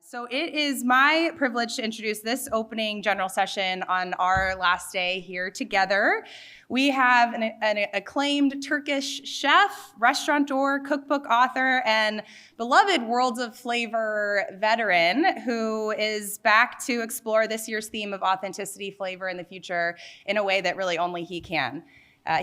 So it is my privilege to introduce this opening general session on our last day here together. We have an acclaimed Turkish chef, restaurateur, cookbook author, and beloved Worlds of Flavor veteran who is back to explore this year's theme of authenticity, flavor, in the future in a way that really only he can.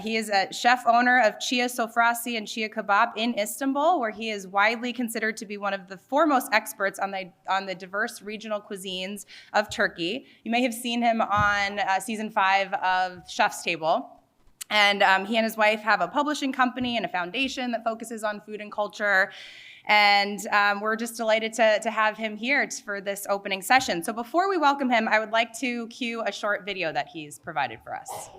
He is a chef owner of Çiya Sofrası and Çiya Kebab in Istanbul, where he is widely considered to be one of the foremost experts on the diverse regional cuisines of Turkey. You may have seen him on season 5 of Chef's Table. And he and his wife have a publishing company and a foundation that focuses on food and culture. And we're just delighted to have him here for this opening session. So before we welcome him, I would like to cue a short video that he's provided for us.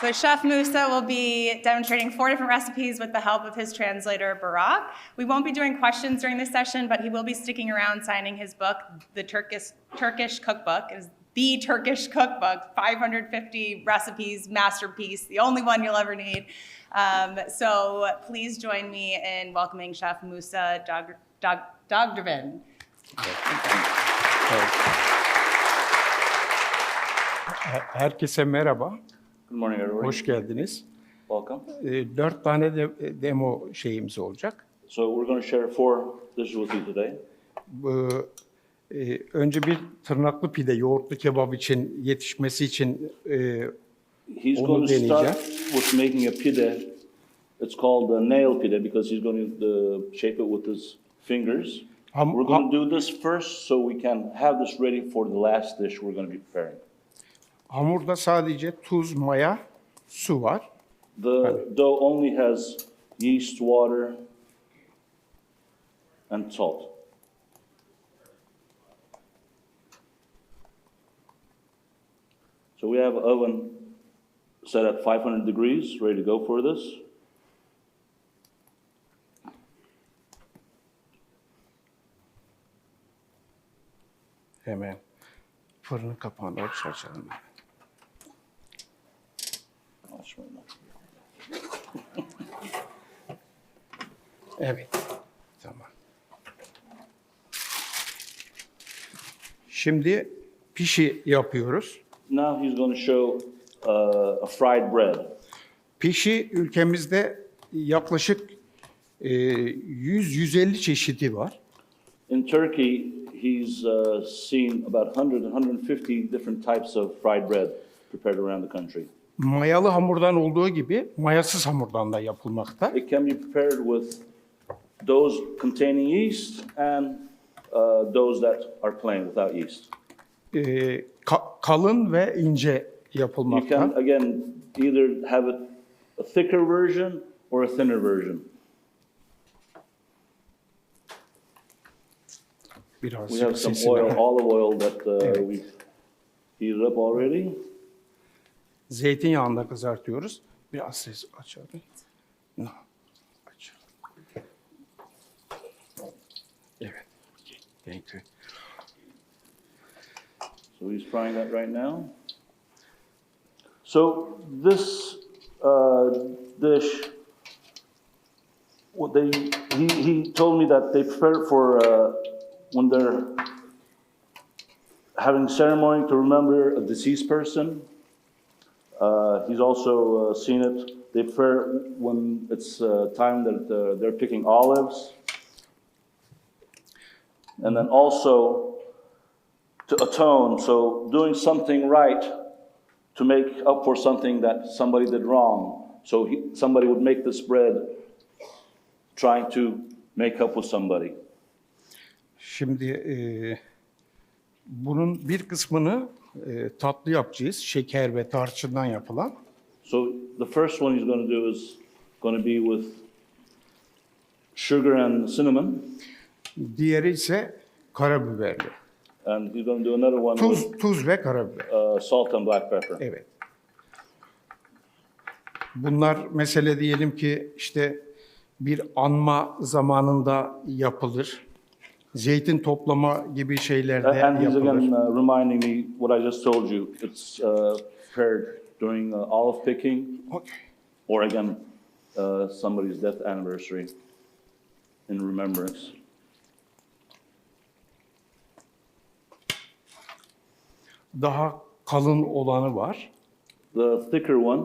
So Chef Musa will be demonstrating 4 different recipes with the help of his translator, Barak. We won't be doing questions during this session, but he will be sticking around signing his book, The Turkish Cookbook. It is the Turkish cookbook, 550 recipes, masterpiece, the only one you'll ever need. So please join me in welcoming Chef Musa Dağdeviren. Herkese merhaba. Good morning, everybody. Hoş geldiniz. Welcome. 4 tane de demo şeyimiz olacak. So we're going to share 4 dishes with you today. Önce bir tırnaklı pide, yoğurtlu kebap için yetişmesi için He's onu going to start deneyeceğim. with making a pide. It's called a nail pide because he's going to shape it with his fingers. We're going to do this first so we can have this ready for the last dish we're going to be preparing. Hamurda sadece tuz, maya, su var. The dough only has yeast, water, and salt. So we have an oven set at 500 degrees, ready to go for this. Hemen fırının kapağını açalım. Evet, tamam. Şimdi pişi yapıyoruz. Now he's going to show a fried bread. Pişi ülkemizde yaklaşık 100-150 çeşidi var. In Turkey, he's seen about 100-150 different types of fried bread prepared around the country. Mayalı hamurdan olduğu gibi mayasız hamurdan da yapılmakta. It can be prepared with those containing yeast and those that are plain without yeast. Kalın ve ince You yapılmakta. can, again, either have a thicker version or a thinner version. Biraz We have some sesini- oil, olive oil that Evet. we've heated up already. Zeytinyağında kızartıyoruz. Biraz ses açalım. No. Açalım. Evet. Thank you. So he's frying that right now. So this dish, he told me that they prepare it for when they're having ceremony to remember a deceased person. He's also seen it. They prepare it when it's time that they're picking olives. And then also to atone, so doing something right to make up for something that somebody did wrong. So somebody would make this bread trying to make up with somebody. Şimdi bunun bir kısmını tatlı yapacağız. Şeker ve tarçından yapılan. So the first one he's going to do is going to be with sugar and cinnamon. Diğeri ise karabiberli. And he's going to do another one with Tuz ve karabiber. salt and black pepper. Evet. Bunlar mesele diyelim ki işte bir anma zamanında yapılır. Zeytin toplama gibi şeylerde And he's yapılır. again reminding me what I just told you. It's prepared during olive picking, Okay. or again somebody's death anniversary in remembrance. Daha kalın olanı var. The thicker one,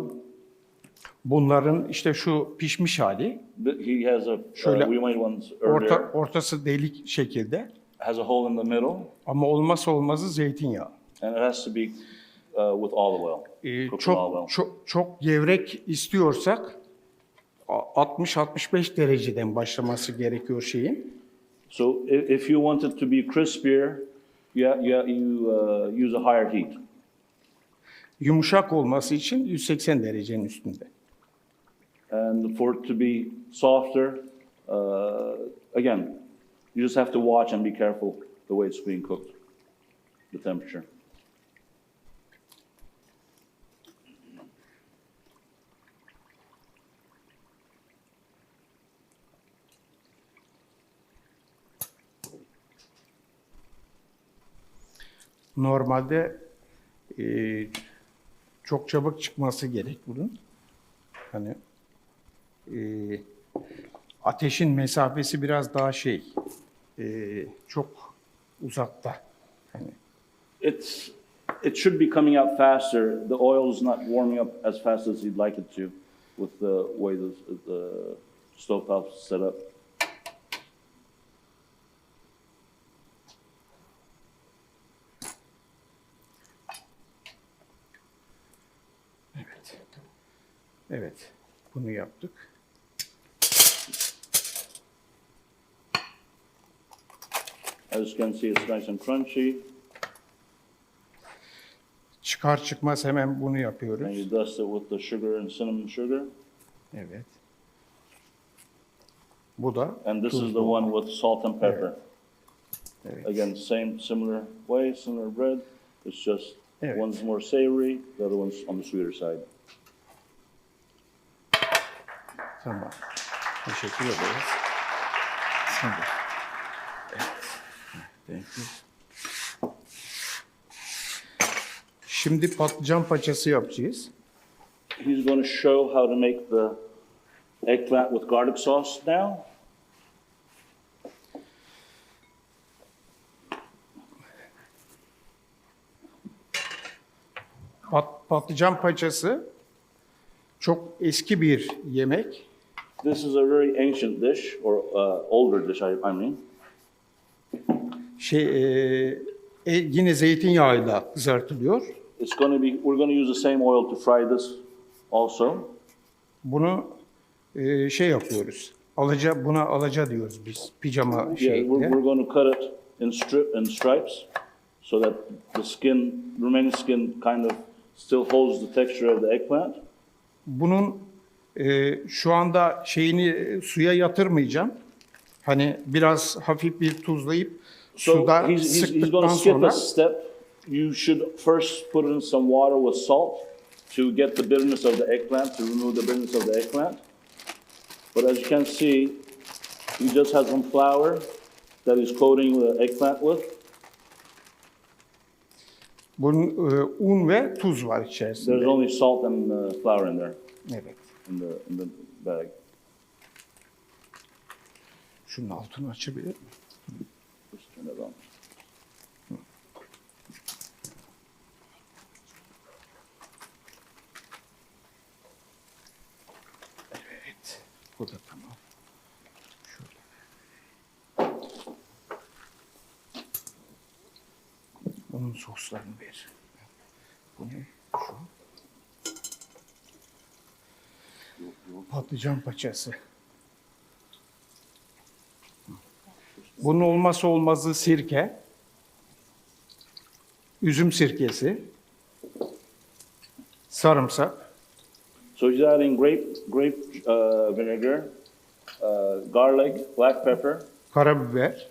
Bunların işte şu pişmiş hali, he has Şöyle we made ones earlier, ortası delik şekilde. has a hole in the middle, Ama olmazsa olmazı zeytinyağı. and it has to be with olive oil. Cooked with olive oil. Çok gevrek istiyorsak 60-65 dereceden başlaması gerekiyor şeyin. So if you want it to be crispier, you use a higher heat. Yumuşak olması için 180 derecenin üstünde. And for it to be softer, again, you just have to watch and be careful the way it's being cooked, the temperature. Normalde çok çabuk çıkması gerek bunun. Hani ateşin mesafesi biraz daha çok uzakta. Hani It should be coming out faster. The oil is not warming up as fast as you'd like it to with the way the stovetop is set up. Evet, bunu yaptık. As you can see, it's nice and crunchy. Çıkar çıkmaz hemen bunu And yapıyoruz. you dust it with the sugar and cinnamon sugar. Evet. Bu da And this is tuzlu. the one with salt and pepper. Evet. Again, similar way, similar bread. It's just Evet. One's more savory, the other one's on the sweeter side. Tamam. Teşekkür ederiz. Şimdi. Evet. Thank you. Şimdi patlıcan paçası yapacağız. He's going to show how to make the eggplant with garlic sauce now. Patlıcan paçası çok eski bir yemek. This is a very ancient dish, or older dish, I mean. Yine zeytinyağıyla kızartılıyor. We're going to use the same oil to fry this also. Bunu yapıyoruz. Buna alaca diyoruz biz. Pijama Yeah, şeklinde. we're going to cut it in stripes so that the remaining skin kind of still holds the texture of the eggplant. Bunun şu anda suya yatırmayacağım. Hani biraz hafif bir tuzlayıp So suda he's going to sıktıktan skip sonra a step. You should first put in some water with salt to get the bitterness of the eggplant, to remove the bitterness of the eggplant. But as you can see, he just has some flour that he's coating the eggplant with. bunun un ve tuz var içerisinde. There's only salt and flour in there, Evet. in the bag. Şunun altını açabilir miyim? Just turn it on. Evet. Bu da tamam. Şöyle. Bunun soslarını ver. Bu ne? Şu. Patlıcan paçası. Bunun olmazsa olmazı sirke. Üzüm sirkesi. Sarımsak. So he's adding grape vinegar, garlic, black pepper, Karabiber.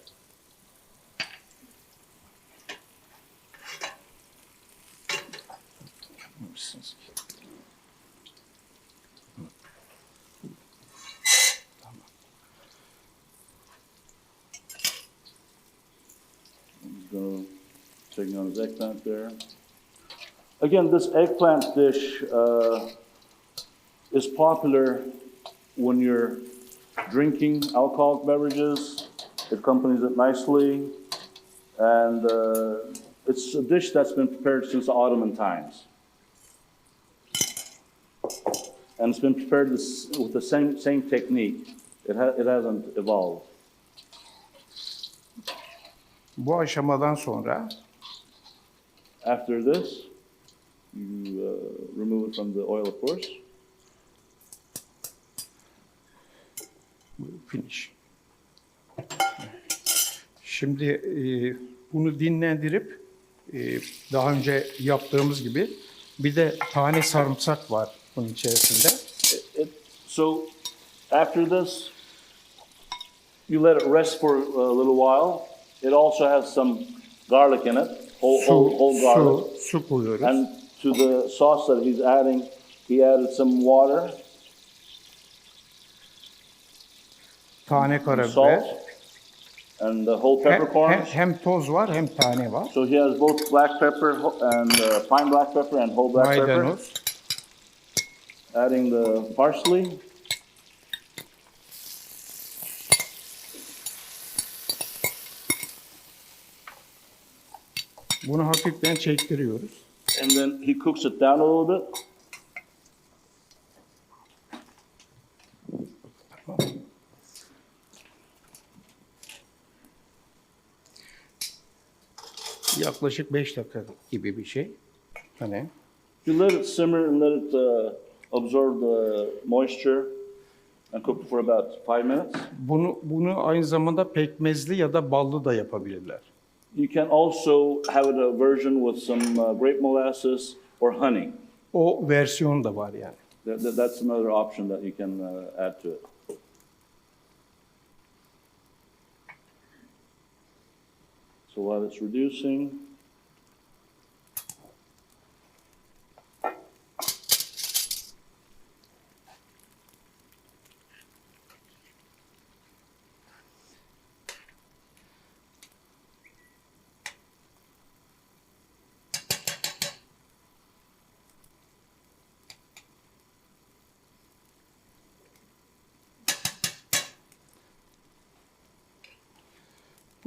He's going to take on his eggplant there. Again, this eggplant dish is popular when you're drinking alcoholic beverages. It accompanies it nicely. And it's a dish that's been prepared since the Ottoman times. And it's been prepared with the same technique. It hasn't evolved. Bu aşamadan sonra After this, you remove it from the oil, of course. finish. Şimdi bunu dinlendirip daha önce yaptığımız gibi bir de tane sarımsak var bunun içerisinde. So after this, you let it rest for a little while. It also has some garlic in it, whole garlic. Su koyuyoruz. And to the sauce that he's adding, he added some water, Tane karabiber. salt, and the whole peppercorns. Hem toz var hem tane var. So he has both black pepper and fine black pepper and whole black pepper. Maydanoz. Adding the parsley. Bunu hafiften çektiriyoruz. And then he cooks it down a little bit. Yaklaşık 5 dakika gibi bir şey. Hani You let it simmer and let it absorb the moisture and cook it for about 5 minutes. bunu aynı zamanda pekmezli ya da ballı da yapabilirler. You can also have it a version with some grape molasses or honey. O versiyon da var yani. That's another option that you can add to it. So while it's reducing,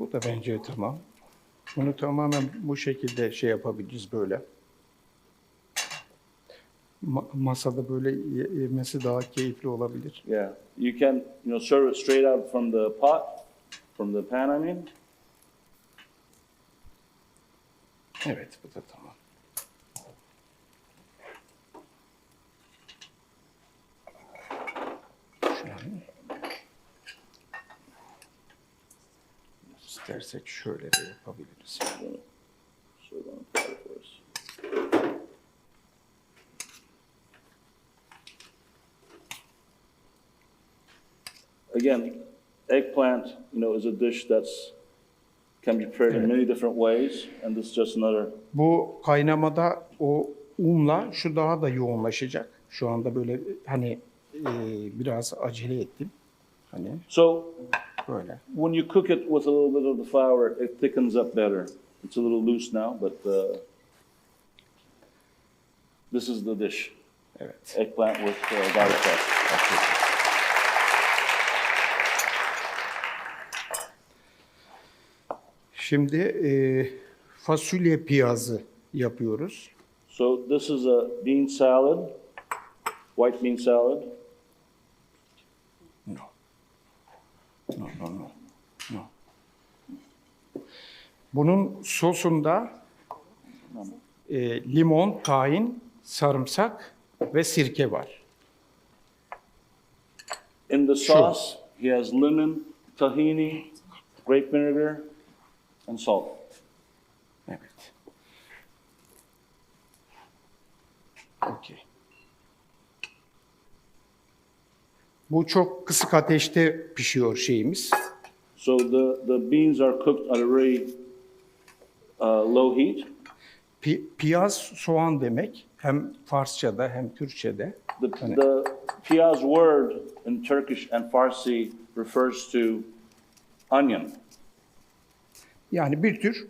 Bu da bence tamam. Bunu tamamen bu şekilde şey yapabiliriz böyle. Masada böyle yemesi daha keyifli olabilir. Yeah, you can, serve it straight out from the pot, from the pan, I mean. Evet, bu da tamam. Şöyle. İstersek şöyle de yapabiliriz. So we're gonna apply it first. Again, eggplant, is a dish can be prepared in many different ways, and this is just another. Bu kaynamada o unla şu daha da yoğunlaşacak. Şu anda böyle hani biraz acele ettim. Hani So böyle. when you cook it with a little bit of the flour, it thickens up better. It's a little loose now, but this is the dish. Evet. Eggplant with garlic sauce. Şimdi fasulye piyazı yapıyoruz. So this is a bean salad, white bean salad. No. No, no, no. No. Bunun sosunda limon, tahin, sarımsak ve sirke var. In the sauce, he has lemon, tahini, grape vinegar, and salt. Evet. Okay. Bu çok kısık ateşte pişiyor şeyimiz. So the beans are cooked at a very low heat. Piyaz soğan demek. Hem Farsçada hem Türkçede. The piyaz word in Turkish and Farsi refers to onion. Yani bir tür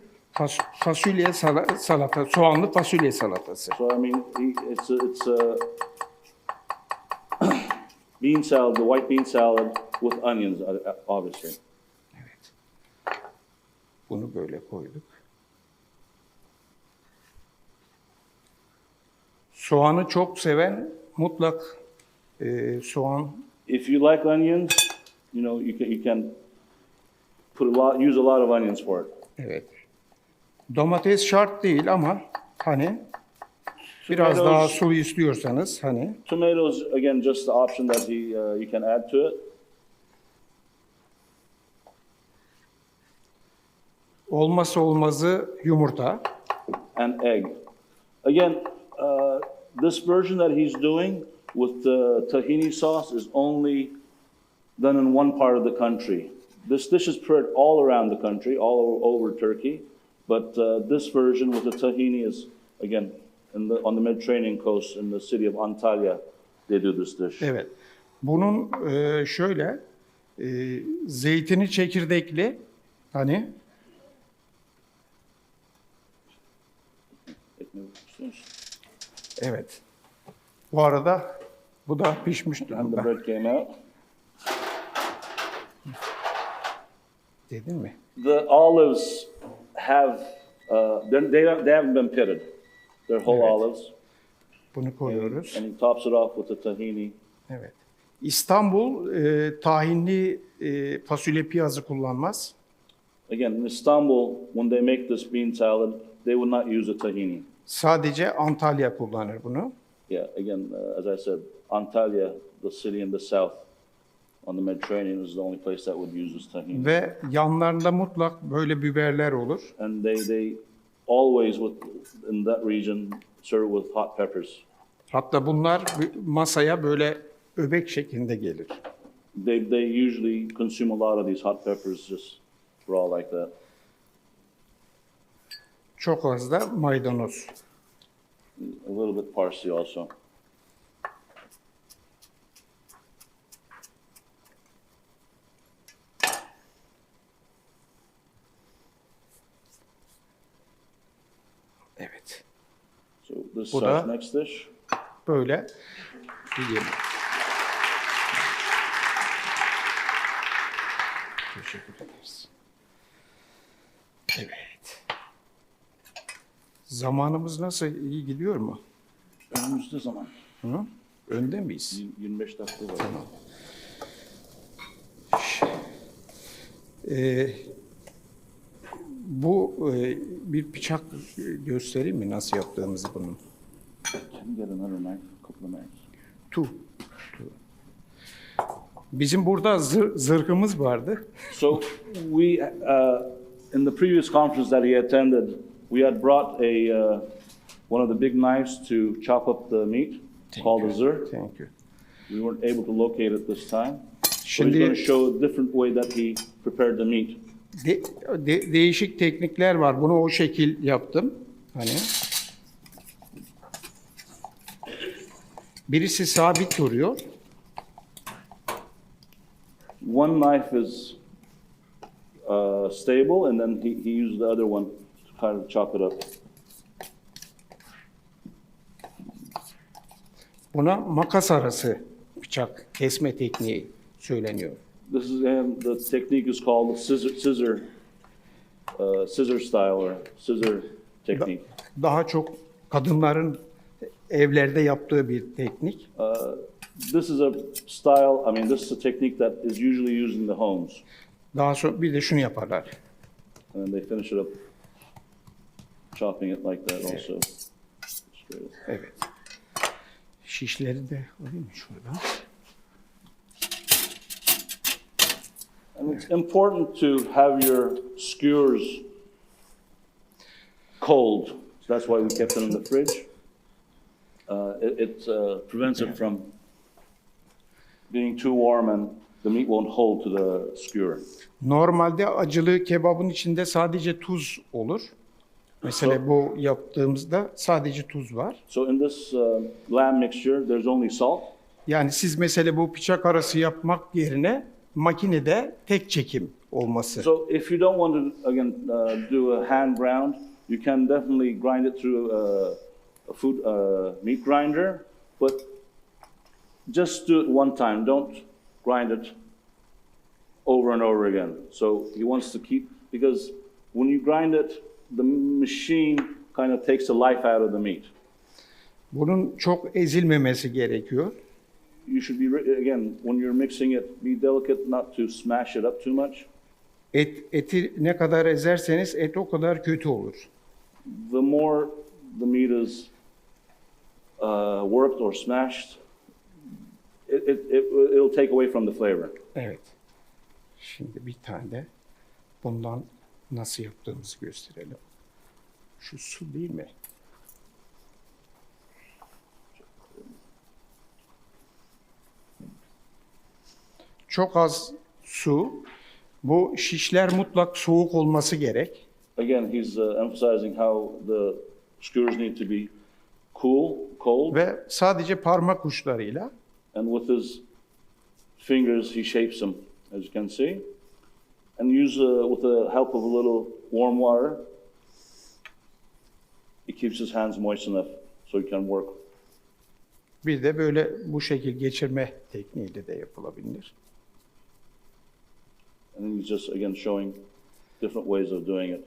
fasulye salata, soğanlı fasulye salatası. So I mean, it's a bean salad, the white bean salad with onions, obviously. Evet. Bunu böyle koyduk. Soğanı çok seven mutlak soğan. If you like onions, you can use a lot of onions for it. Evet. Domates şart değil ama hani biraz daha sulu istiyorsanız hani. Tomatoes, again, just the option that you can add to it. Olmazsa olmazı yumurta. And egg. Again, this version that he's doing with the tahini sauce is only done in one part of the country. This dish is prepared all around the country, all over Turkey. But this version with the tahini is, again, on the Mediterranean coast in the city of Antalya, they do this dish. Evet. Bunun şöyle zeytini çekirdekli hani. Evet. Bu arada bu da pişmiş And the durumda. bread came out. Dedin mi? The olives have, they haven't been pitted. They're whole Evet. olives. Bunu koyuyoruz. And he tops it off with the tahini. Evet. İstanbul tahinli fasulye piyazı kullanmaz. Again, in Istanbul, when they make this bean salad, they would not use a tahini. Sadece Antalya kullanır bunu. Yeah, again, as I said, Antalya, the city in the south on the Mediterranean, is the only place that would use this tahini. Ve yanlarında mutlak böyle biberler olur. And they always, in that region, serve with hot peppers. Hatta bunlar masaya böyle öbek şeklinde gelir. They usually consume a lot of these hot peppers just raw like that. Çok az da maydanoz. A little bit parsley also. Evet. So this Bu is da- our next dish. Böyle bir yemek. Teşekkür ederiz. Zamanımız nasıl? İyi gidiyor mu? Önümüzde zaman. Hı? Önde miyiz? 25 dakika var. Tamam. Ee, bu bir bıçak göstereyim mi nasıl yaptığımızı bunun? Can you get another knife? A couple of knives. Tu. Bizim burada zırhımız vardı. So we, in the previous conference that he attended, we had brought one of the big knives to chop up the meat, called a zırh. Thank you. We weren't able to locate it this time. So he's Şimdi going to show a different way that he prepared the meat. değişik teknikler var. Bunu o şekil yaptım. Hani birisi sabit duruyor. One knife is stable, and then he used the other one to kind of chop it up. Buna makas arası bıçak kesme tekniği söyleniyor. This is the technique is called scissor style or scissor technique. Daha çok kadınların evlerde yaptığı bir teknik. This is a style. I mean, this is a technique that is usually used in the homes. Daha sonra bir de şunu yaparlar. And then they finish it up, chopping it like that also. Straight up. Evet. Şişleri de alayım mı şuradan? And it's important to have your skewers cold. So that's why we kept them in the fridge. It prevents it from being too warm, and the meat won't hold to the skewer. Normalde acılı kebabın içinde sadece tuz olur. Mesela bu yaptığımızda sadece tuz var. So in this lamb mixture, there's only salt. Yani siz mesela bu bıçak arası yapmak yerine makinede tek çekim olması. So if you don't want to again do a hand ground, you can definitely grind it through a food meat grinder, but just do it one time. Don't grind it over and over again. So he wants to keep, because when you grind it, the machine kind of takes the life out of the meat. Bunun çok ezilmemesi gerekiyor. You should be, again, when you're mixing it, be delicate not to smash it up too much. Eti ne kadar ezerseniz et o kadar kötü olur. The more the meat is worked or smashed, it'll take away from the flavor. Evet. Şimdi bir tane de bundan nasıl yaptığımızı gösterelim. Şu su değil mi? Çok az su. Bu şişler mutlak soğuk olması gerek. Again, he's emphasizing how the skewers need to be cold, Ve sadece parmak uçlarıyla and with his fingers he shapes them, as you can see, and use with the help of a little warm water, he keeps his hands moist enough so he can work. bir de böyle bu şekil geçirme tekniğiyle de yapılabilir. And he's just again showing different ways of doing it.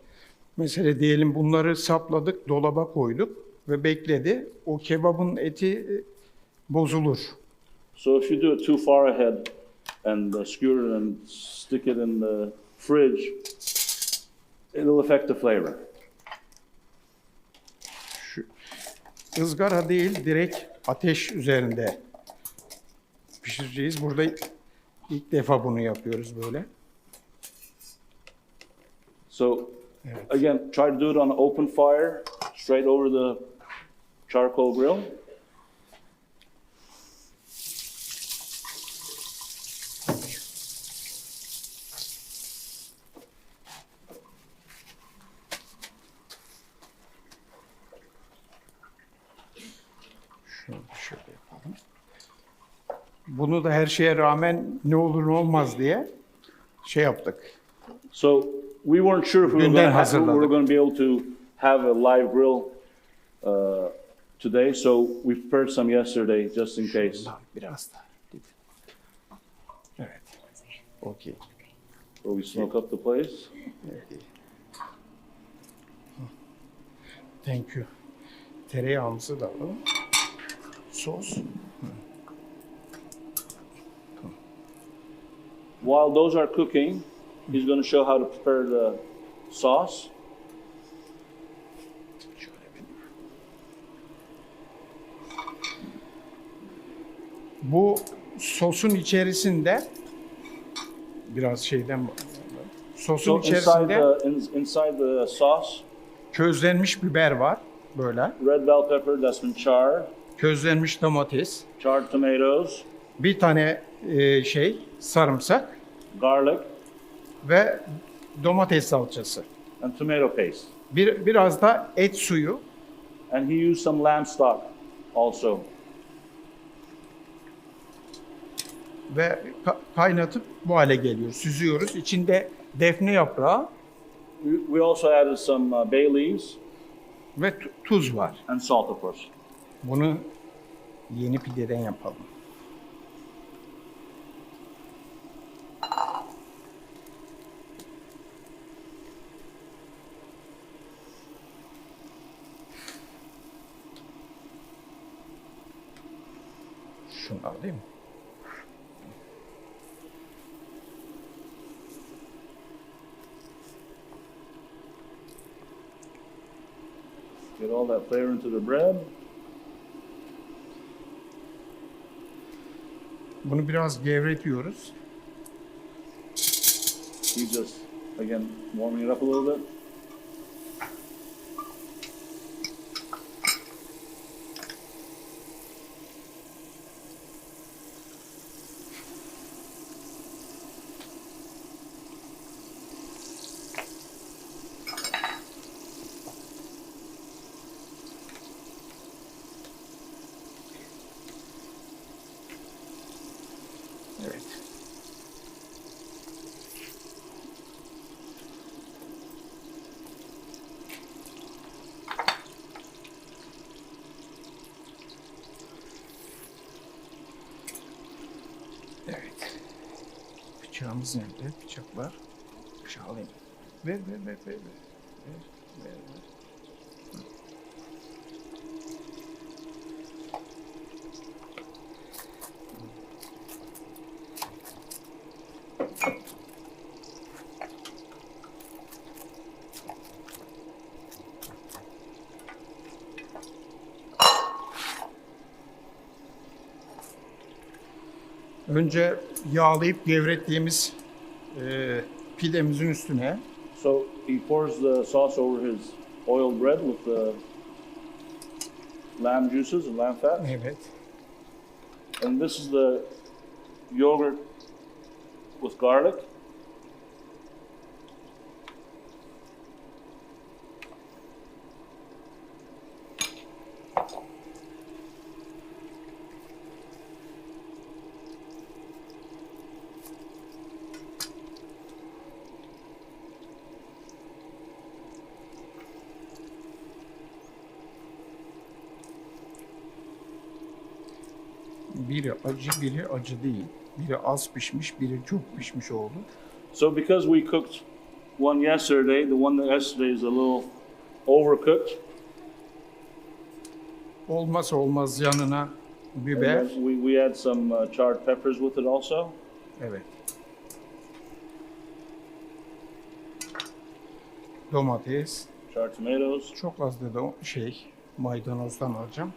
Mesela diyelim bunları sapladık, dolaba koyduk ve bekledi. O kebabın eti bozulur. So if you do it too far ahead and skewer it and stick it in the fridge, it'll affect the flavor. Şu ızgara değil, direkt ateş üzerinde pişireceğiz. Burada ilk defa bunu yapıyoruz böyle. So again, try to do it on an open fire, straight over the charcoal grill. Şunu şöyle yapalım. Bunu da her şeye rağmen ne olur ne olmaz diye şey yaptık. So we weren't sure if we were Hazırladık. going to be able to have a live grill today, so we prepared some yesterday just in case. Biraz daha. Evet. Okey. So we smoke up the place. Thank you. Tereyağımızı da alalım. Sos. While those are cooking, he's going to show how to prepare the sauce. Şöyle bir. Bu sosun içerisinde biraz şeyden sosun So inside içerisinde inside the sauce, közlenmiş biber var böyle. red bell pepper that's been charred, Közlenmiş domates, charred tomatoes, bir tane sarımsak garlic, ve domates salçası. and tomato paste. Biraz da et suyu. And he used some lamb stock also. Ve kaynatıp bu hale geliyor. Süzüyoruz. İçinde defne yaprağı We also added some bay leaves ve tuz var. and salt, of course. Bunu yeni pideden yapalım. Şunu alayım. Get all that flavor into the bread. Bunu biraz gevretiyoruz. He's just, again, warming it up a little bit. Evet. Evet. Bıçağımız nerede? Bıçak var. Bıçağı alayım. Ver. Ver. Önce yağlayıp gevrettiğimiz pidemizin üstüne So he pours the sauce over his oiled bread with the lamb juices and lamb fat. evet, And this is the yogurt with garlic. biri acı, biri acı değil. Biri az pişmiş, biri çok pişmiş oldu. So because we cooked one yesterday, the one that yesterday is a little overcooked. Olmazsa olmaz yanına And biber. then we add some charred peppers with it also. Evet. Domates. Charred tomatoes. Çok az da maydanozdan alacağım.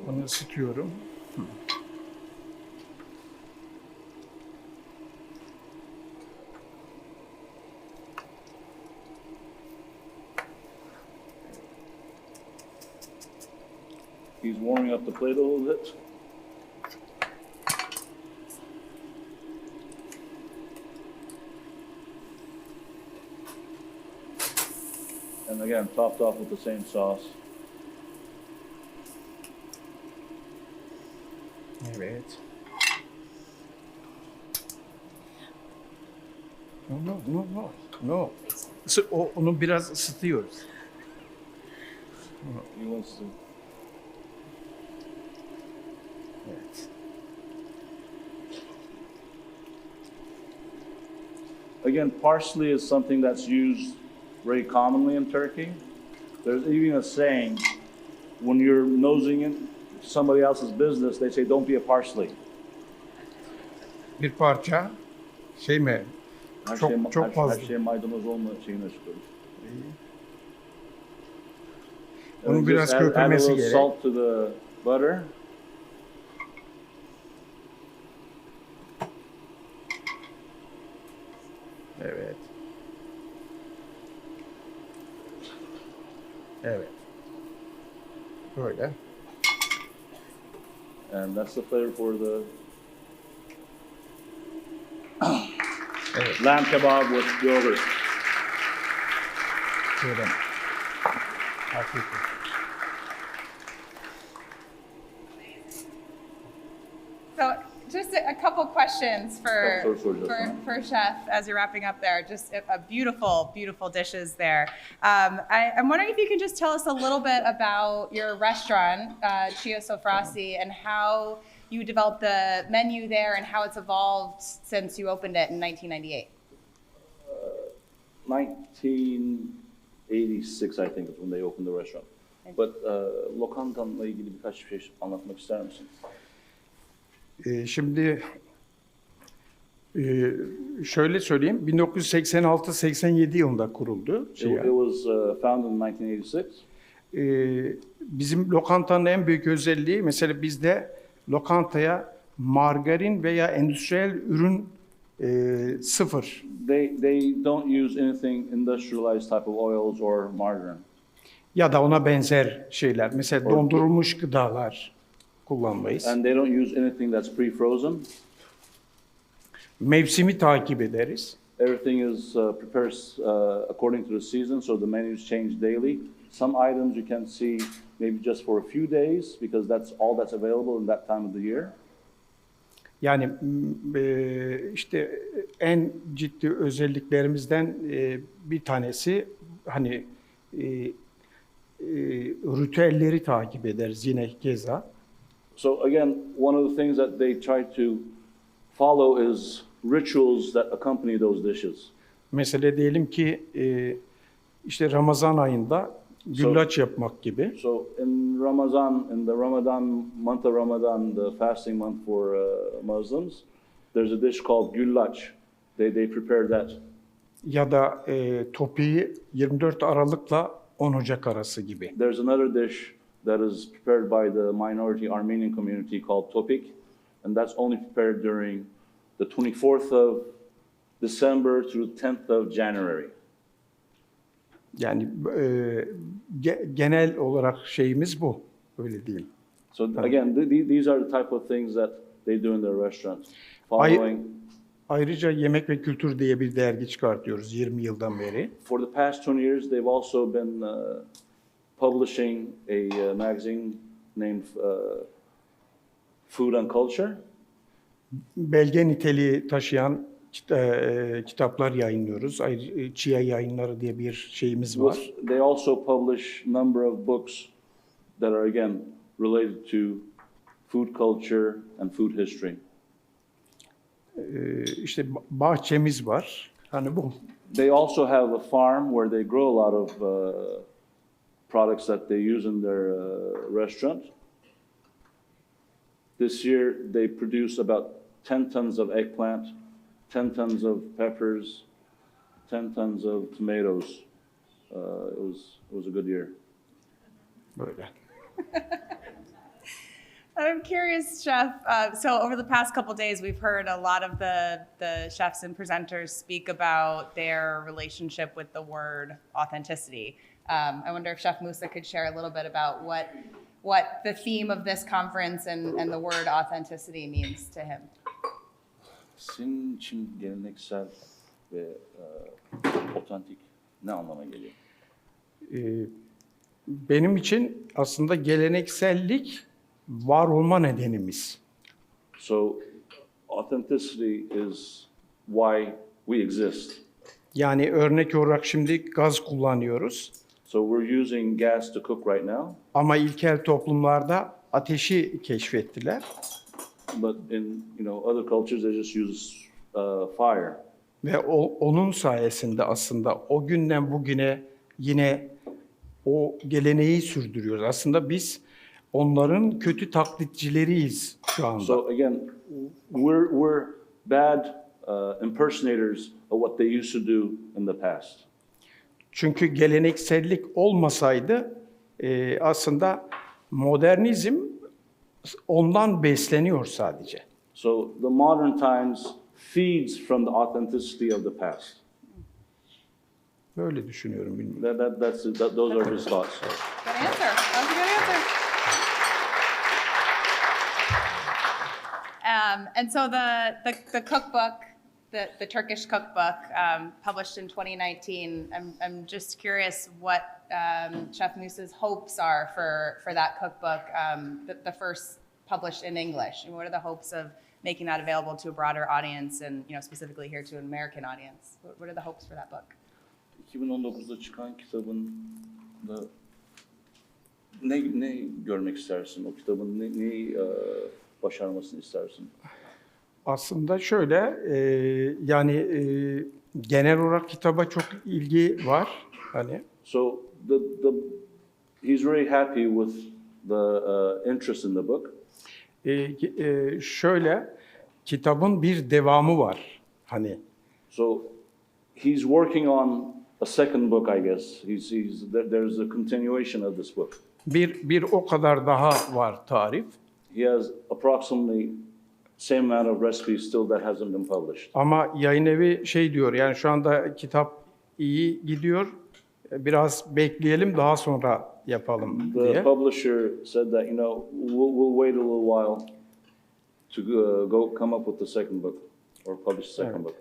Bunu ısıtıyorum. He's warming up the plate a little bit. And again, topped off with the same sauce. Evet. No. Onu biraz ısıtıyoruz. He wants to. Again, parsley is something that's used very commonly in Turkey. There's even a saying, when you're nosing in somebody else's business, they say, don't be a parsley. Bir parça şey mi? Çok fazla. Her şey maydanoz olma şeyini açıklamış. Onun biraz add a köpürmesi little gerek. salt to the butter. Evet. Evet. Böyle. And that's the flavor for the Evet. lamb kebab with yogurt. Şöyle. Afiyet olsun. So just a couple questions Sure, for Chef as you're wrapping up there. Just a beautiful, beautiful dishes there. I'm wondering if you can just tell us a little bit about your restaurant, Çiya Sofrası, and how you developed the menu there and how it's evolved since you opened it in 1998. 1986 I think is when they opened the restaurant. But lokantanla ilgili birkaç şey anlatmak ister misin? Şimdi şöyle söyleyeyim. 1986-87 yılında kuruldu. It was founded in 1986. Bizim lokantanın en büyük özelliği mesela bizde lokantaya margarin veya endüstriyel ürün sıfır. They don't use anything industrialized type of oils or margarine. Ya da ona benzer şeyler. Mesela dondurulmuş gıdalar kullanmayız. And they don't use anything that's pre-frozen. Mevsimi takip ederiz. Everything is prepared according to the season, so the menus change daily. Some items you can see maybe just for a few days because that's all that's available in that time of the year. Yani işte en ciddi özelliklerimizden bir tanesi hani ritüelleri takip ederiz yine keza. So again, one of the things that they try to follow is rituals that accompany those dishes. Mesela diyelim ki işte Ramazan ayında güllaç yapmak gibi. So in the month of Ramadan, the fasting month for Muslims, there's a dish called güllaç. They prepare that. Ya da topiği 24 Aralık'la 10 Ocak arası gibi. There's another dish that is prepared by the minority Armenian community called topik, and that's only prepared during the 24th of December through 10th of January. Yani genel olarak şeyimiz bu. Öyle değil. So again, these are the type of things that they do in their restaurant. Following. Ayrıca Yemek ve Kültür diye bir dergi çıkartıyoruz 20 yıldan beri. For the past 20 years, they've also been publishing a magazine named Food and Culture. Belge niteliği taşıyan kitaplar yayınlıyoruz. Çiya Yayınları diye bir şeyimiz var. They also publish a number of books that are again related to food culture and food history. İşte bahçemiz var. Hani bu. They also have a farm where they grow a lot of products that they use in their restaurant. This year they produced about 10 tons of eggplant, 10 tons of peppers, 10 tons of tomatoes. It was a good year. Böyle. I'm curious, Chef. So over the past couple days, we've heard a lot of the chefs and presenters speak about their relationship with the word authenticity. I wonder if Chef Musa could share a little bit about what the theme of this conference and the word authenticity means to him. Senin için geleneksel ve otantik ne anlama geliyor? Benim için aslında geleneksellik var olma nedenimiz. So authenticity is why we exist. Yani örnek olarak şimdi gaz kullanıyoruz. So we're using gas to cook right now. Ama ilkel toplumlarda ateşi keşfettiler. But in other cultures they just use fire. Ve onun sayesinde aslında o günden bugüne yine o geleneği sürdürüyoruz. Aslında biz onların kötü taklitçileriyiz şu anda. So again, we're bad impersonators of what they used to do in the past. Çünkü geleneksellik olmasaydı aslında modernizm ondan besleniyor sadece. So the modern times feeds from the authenticity of the past. Böyle düşünüyorum, bilmiyorum. Those are his thoughts. Good answer. That was a good answer. And so the cookbook, the Turkish cookbook, published in 2019. I'm just curious what Chef Musa's hopes are for that cookbook, the first published in English. And what are the hopes of making that available to a broader audience, and specifically here to an American audience? What are the hopes for that book? 2019'da çıkan kitabın da ne görmek istersin? O kitabın neyi başarmasını istersin? Aslında şöyle, yani genel olarak kitaba çok ilgi var. Hani So he's very happy with the interest in the book. şöyle, kitabın bir devamı var. Hani So he's working on a second book, I guess. There's a continuation of this book. bir o kadar daha var tarif. He has approximately same amount of recipes still that hasn't been published. Ama yayın evi şey diyor, yani şu anda kitap iyi gidiyor. Biraz bekleyelim, daha sonra yapalım The diye. publisher said that, we'll wait a little while to come up with the second book or publish the second book.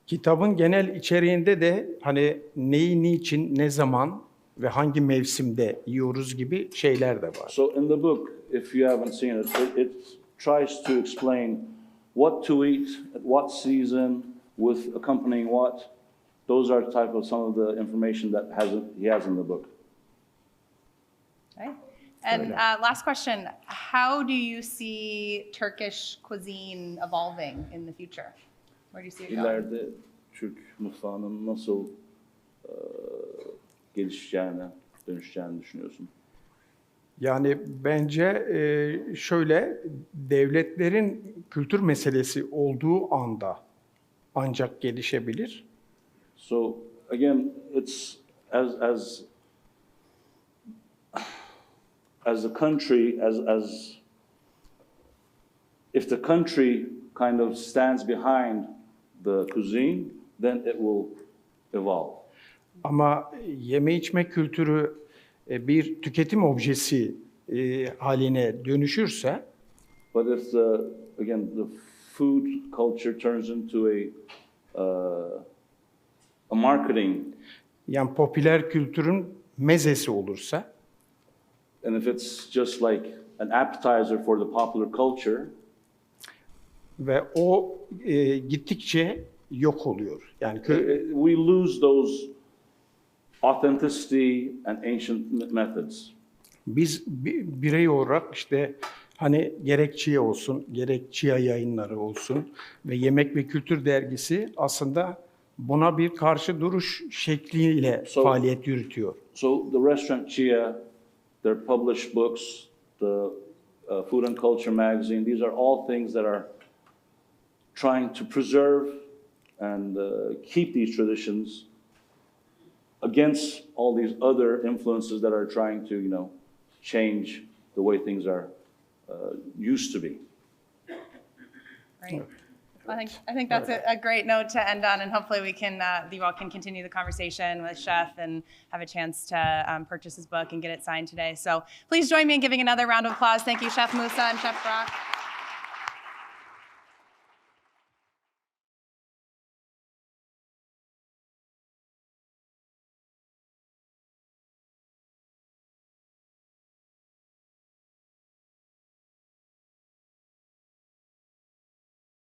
Kitabın genel içeriğinde de hani neyi, niçin, ne zaman ve hangi mevsimde yiyoruz gibi şeyler de var. So in the book, if you haven't seen it, it tries to explain what to eat at what season with accompanying what. Those are some of the information that he has in the book. Okay. And last question, how do you see Turkish cuisine evolving in the future? Where do you see it going? İleride Türk mutfağının nasıl gelişeceğini, dönüşeceğini düşünüyorsun? Yani bence şöyle, devletlerin kültür meselesi olduğu anda ancak gelişebilir. So again, it's as a country, as if the country kind of stands behind the cuisine, then it will evolve. Ama yeme içme kültürü bir tüketim objesi haline dönüşürse, But if the food culture turns into a marketing, yani popüler kültürün mezesi olursa, and if it's just like an appetizer for the popular culture, ve o gittikçe yok oluyor. Yani we lose those authenticity and ancient methods. biz birey olarak işte hani gerek Çiya olsun, gerek Çiya yayınları olsun ve Yemek ve Kültür dergisi aslında buna bir karşı duruş şekliyle faaliyet yürütüyor. So the restaurant Çiya, their published books, the Food and Culture magazine, these are all things that are trying to preserve and keep these traditions against all these other influences that are trying to, change the way things are used to be. Right. I think that's a great note to end on, and hopefully you all can continue the conversation with Chef and have a chance to purchase his book and get it signed today. So please join me in giving another round of applause. Thank you, Chef Musa and Chef Brock.